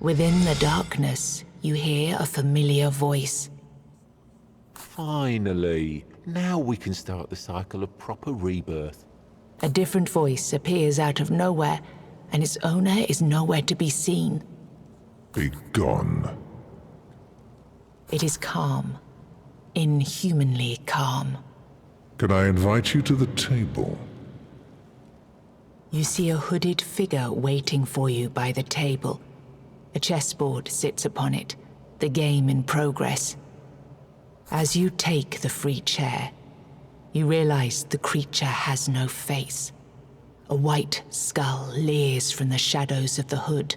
Within the darkness, you hear a familiar voice. Finally! Now we can start the cycle of proper rebirth. A different voice appears out of nowhere, and its owner is nowhere to be seen. Be gone. It is calm. Inhumanly calm. Can I invite you to the table? You see a hooded figure waiting for you by the table. A chessboard sits upon it, the game in progress. As you take the free chair, you realize the creature has no face. A white skull leers from the shadows of the hood,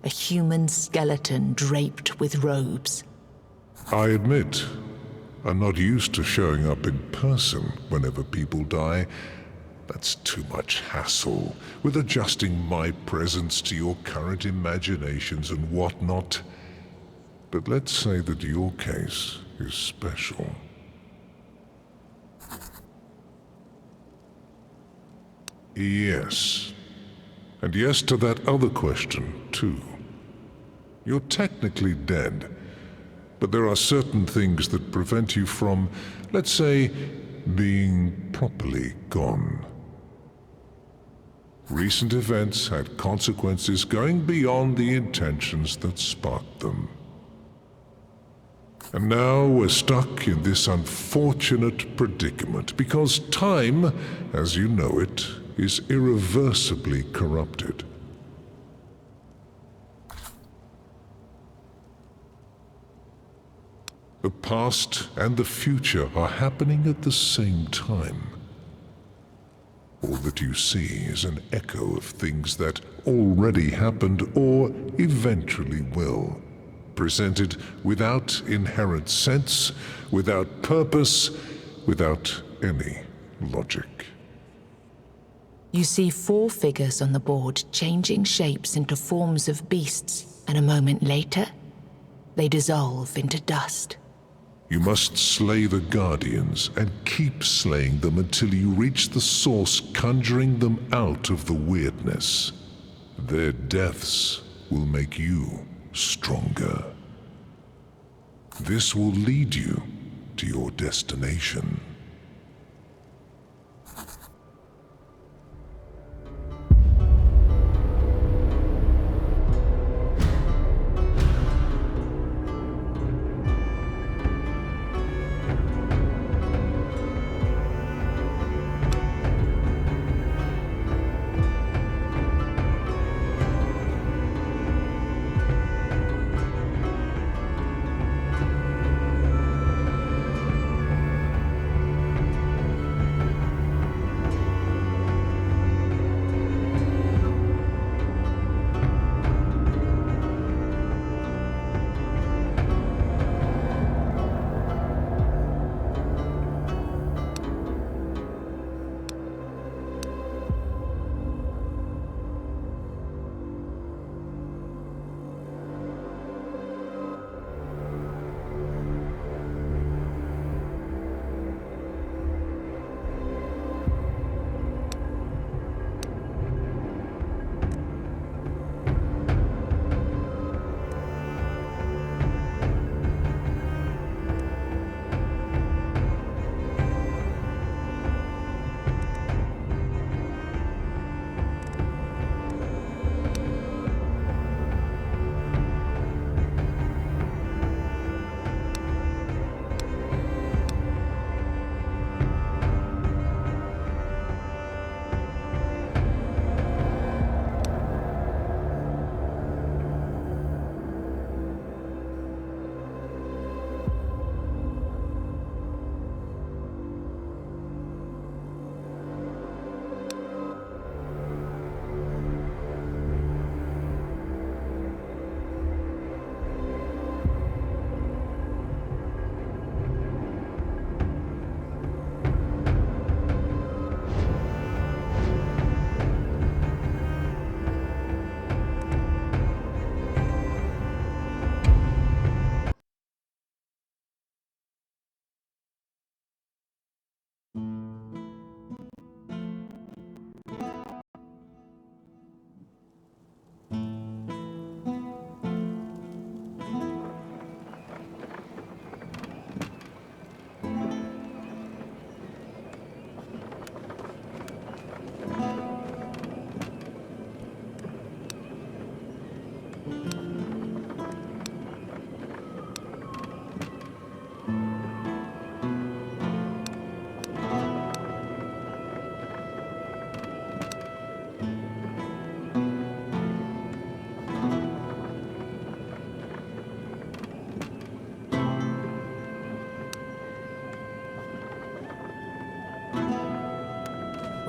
a human skeleton draped with robes. I admit, I'm not used to showing up in person whenever people die. That's too much hassle, with adjusting my presence to your current imaginations and whatnot. But let's say that your case is special. Yes. And yes to that other question, too. You're technically dead, but there are certain things that prevent you from, let's say, being properly gone. Recent events had consequences going beyond the intentions that sparked them. And now we're stuck in this unfortunate predicament because time, as you know it, is irreversibly corrupted. The past and the future are happening at the same time. All that you see is an echo of things that already happened or eventually will, presented without inherent sense, without purpose, without any logic. You see 4 figures on the board changing shapes into forms of beasts, and a moment later, they dissolve into dust. You must slay the Guardians and keep slaying them until you reach the source, conjuring them out of the weirdness. Their deaths will make you stronger. This will lead you to your destination.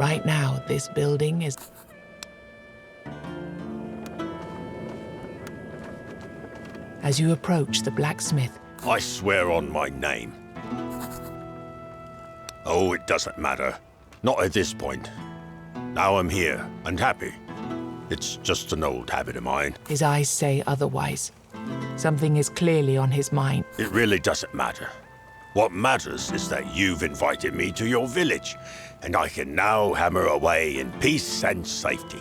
Right now, this building is... As you approach the blacksmith, I swear on my name. Oh, it doesn't matter. Not at this point. Now I'm here and happy. It's just an old habit of mine. his eyes say otherwise. Something is clearly on his mind. It really doesn't matter. What matters is that you've invited me to your village, and I can now hammer away in peace and safety.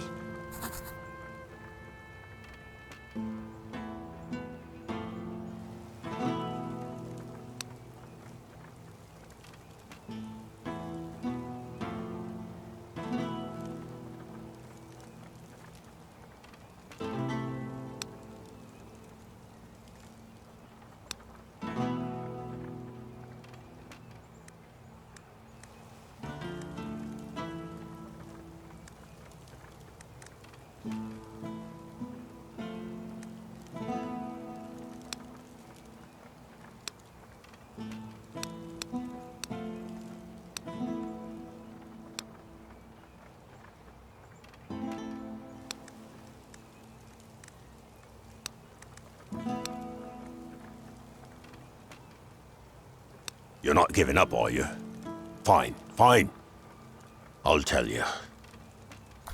You're not giving up, are you? Fine, fine. I'll tell you.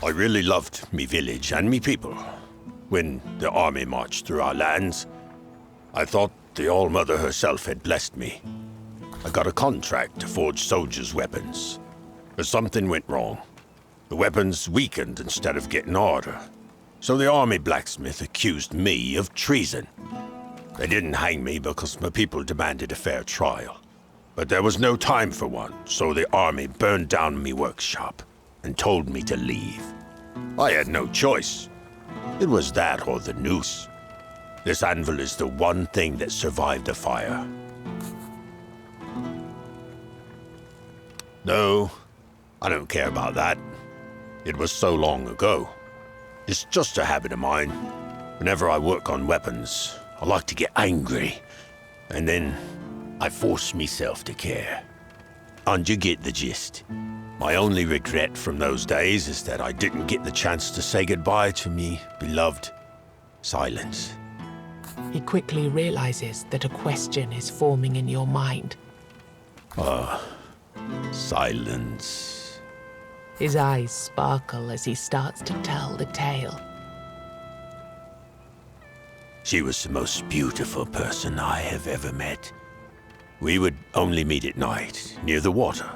I really loved me village and me people. When the army marched through our lands, I thought the All-Mother herself had blessed me. I got a contract to forge soldiers' weapons. But something went wrong. The weapons weakened instead of getting harder. So the army blacksmith accused me of treason. They didn't hang me because my people demanded a fair trial. But there was no time for one, so the army burned down me workshop and told me to leave. I had no choice. It was that or the noose. This anvil is the one thing that survived the fire. No, I don't care about that. It was so long ago. It's just a habit of mine. Whenever I work on weapons, I like to get angry. And then I force myself to care. And you get the gist. My only regret from those days is that I didn't get the chance to say goodbye to me beloved Silence. He quickly realizes that a question is forming in your mind. Silence. His eyes sparkle as he starts to tell the tale. She was the most beautiful person I have ever met. We would only meet at night, near the water.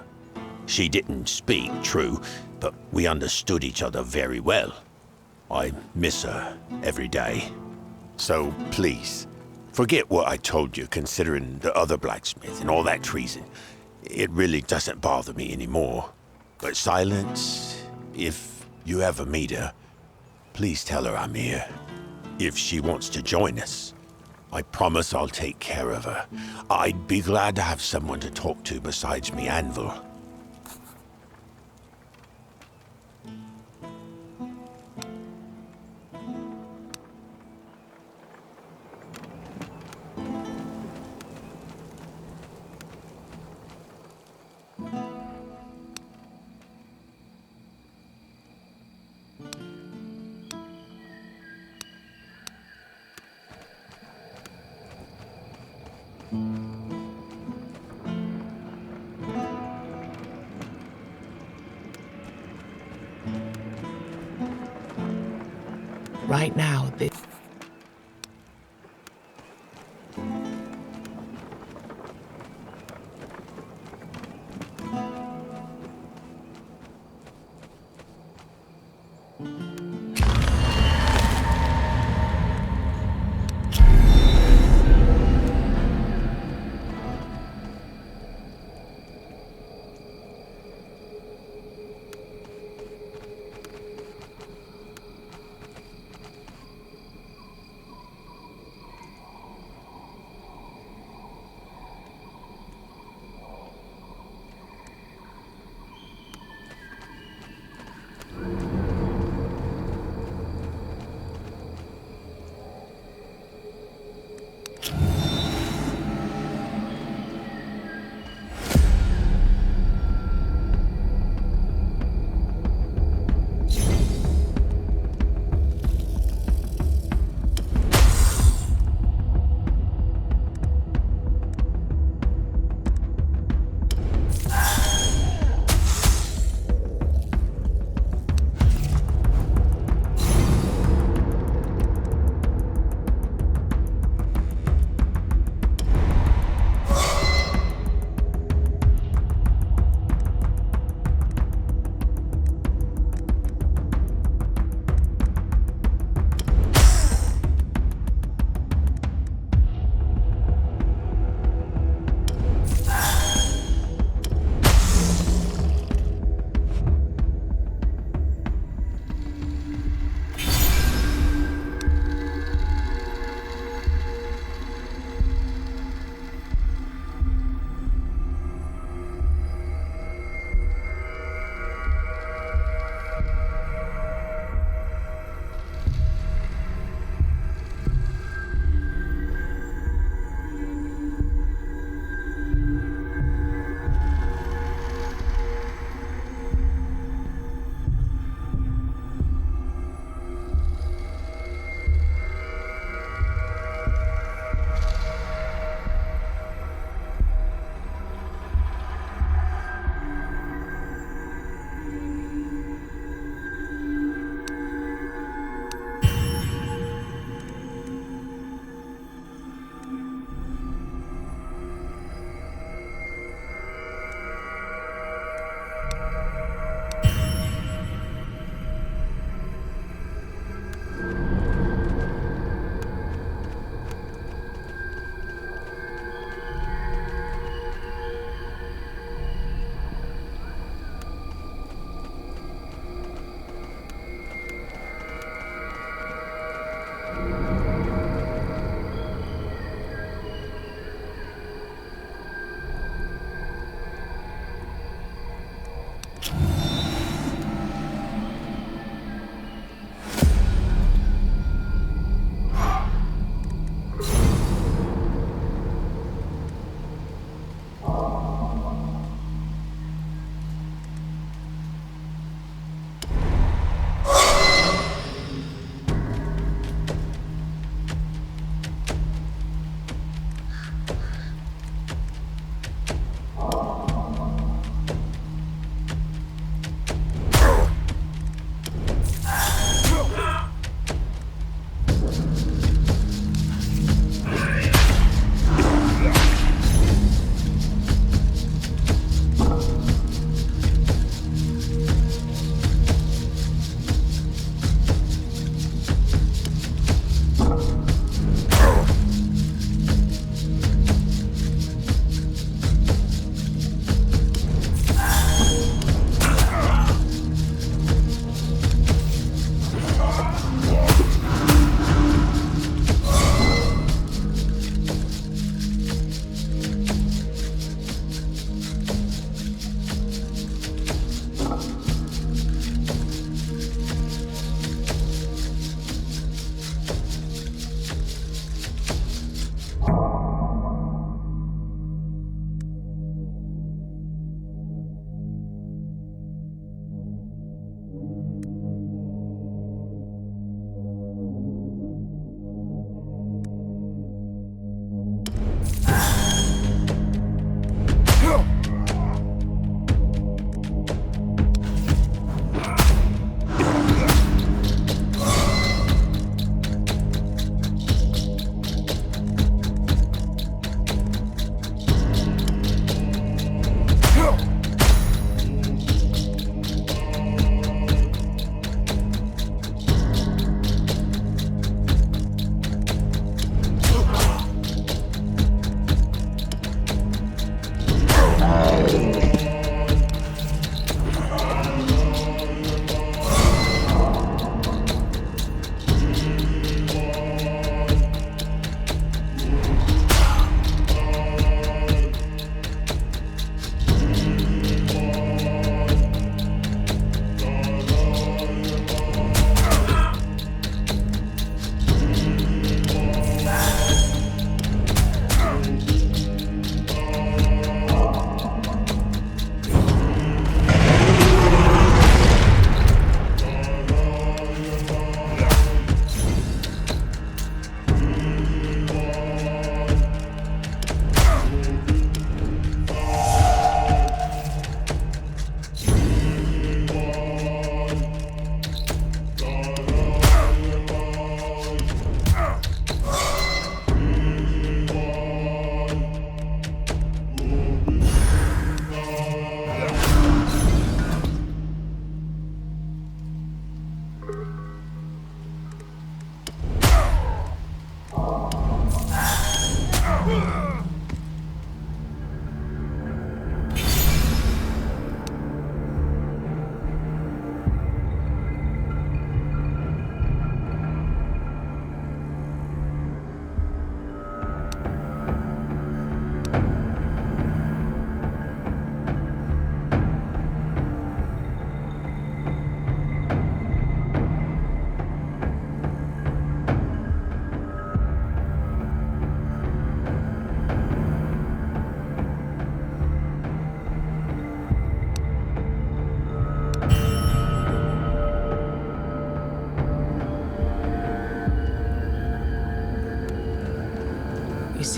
She didn't speak, true, but we understood each other very well. I miss her every day. So please, forget what I told you considering the other blacksmith and all that treason. It really doesn't bother me anymore. But Silence, if you ever meet her, please tell her I'm here. If she wants to join us, I promise I'll take care of her. I'd be glad to have someone to talk to besides me anvil. Right now, this...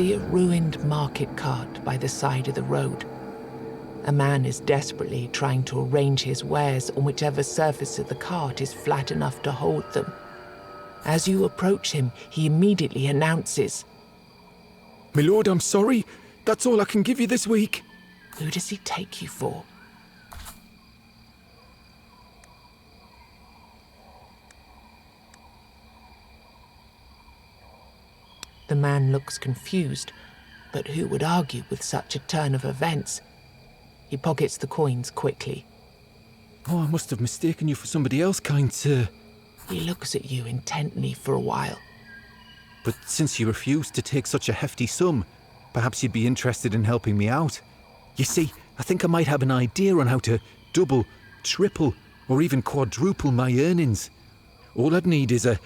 see a ruined market cart by the side of the road. A man is desperately trying to arrange his wares on whichever surface of the cart is flat enough to hold them. As you approach him, he immediately announces, My lord, I'm sorry. That's all I can give you this week. "Who does he take you for?" The man looks confused, but who would argue with such a turn of events? He pockets the coins quickly. Oh, I must have mistaken you for somebody else, kind sir. He looks at you intently for a while. But since you refused to take such a hefty sum, perhaps you'd be interested in helping me out. You see, I think I might have an idea on how to double, triple, or even quadruple my earnings. All I'd need is a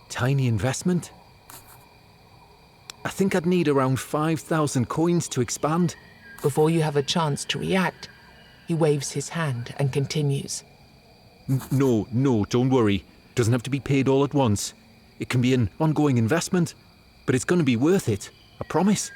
tiny investment. I think I'd need around 5,000 coins to expand. Before you have a chance to react, he waves his hand and continues. No, don't worry. Doesn't have to be paid all at once. It can be an ongoing investment, but it's going to be worth it. I promise.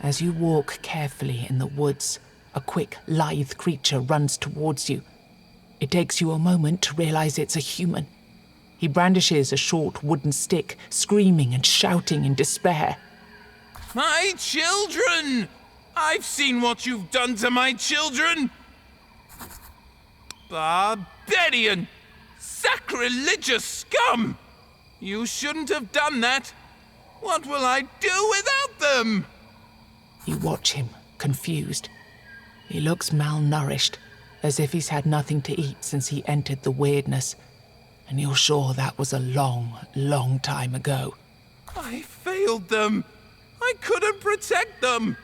As you walk carefully in the woods, a quick, lithe creature runs towards you. It takes you a moment to realize it's a human. He brandishes a short wooden stick, screaming and shouting in despair. My children! I've seen what you've done to my children! Barbarian! Sacrilegious scum! You shouldn't have done that. What will I do without them? You watch him, confused. He looks malnourished, as if he's had nothing to eat since he entered the weirdness. And you're sure that was a long, long time ago. I failed them. I couldn't protect them.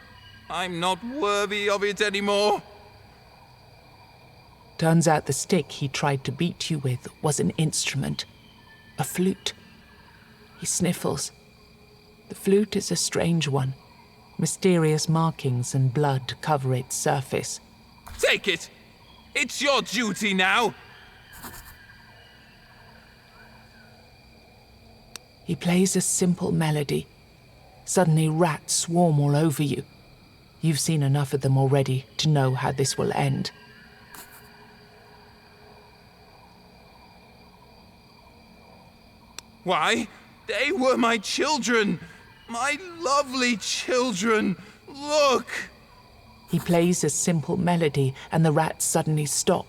I'm not worthy of it anymore. Turns out the stick he tried to beat you with was an instrument. A flute. He sniffles. The flute is a strange one. Mysterious markings and blood cover its surface. Take it. It's your duty now. He plays a simple melody. Suddenly rats swarm all over you. You've seen enough of them already to know how this will end. Why? They were my children. My lovely children. Look. He plays a simple melody and the rats suddenly stop.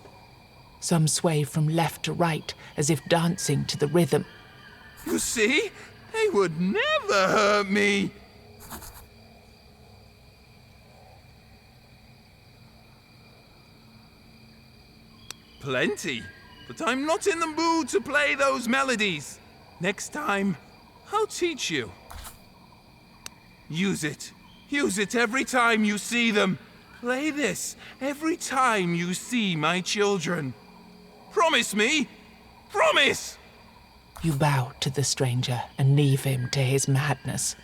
Some sway from left to right as if dancing to the rhythm. You see? They would never hurt me. Plenty. But I'm not in the mood to play those melodies. Next time, I'll teach you. Use it. Use it every time you see them. Play this every time you see my children. Promise me! Promise! You bow to the stranger and leave him to his madness.